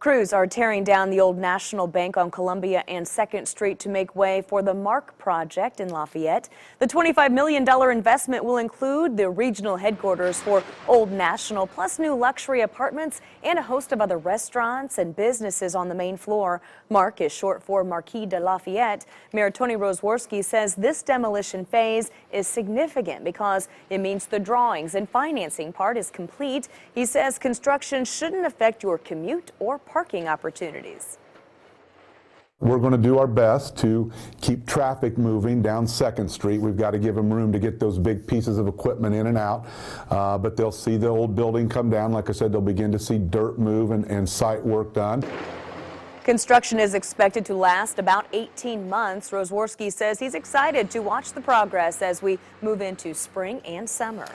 Crews are tearing down the old National Bank on Columbia and 2nd Street to make way for the MARQ project in Lafayette. The $25 million investment will include the regional headquarters for Old National, plus new luxury apartments and a host of other restaurants and businesses on the main floor. MARQ is short for Marquis de Lafayette. Mayor Tony Rosworski says this demolition phase is significant because it means the drawings and financing part is complete. He says construction shouldn't affect your commute or parking opportunities. We're going to do our best to keep traffic moving down 2nd Street. We've got to give them room to get those big pieces of equipment in and out. But they'll see the old building come down. Like I said, they'll begin to see dirt move and site work done. Construction is expected to last about 18 months. Rosworski says he's excited to watch the progress as we move into spring and summer.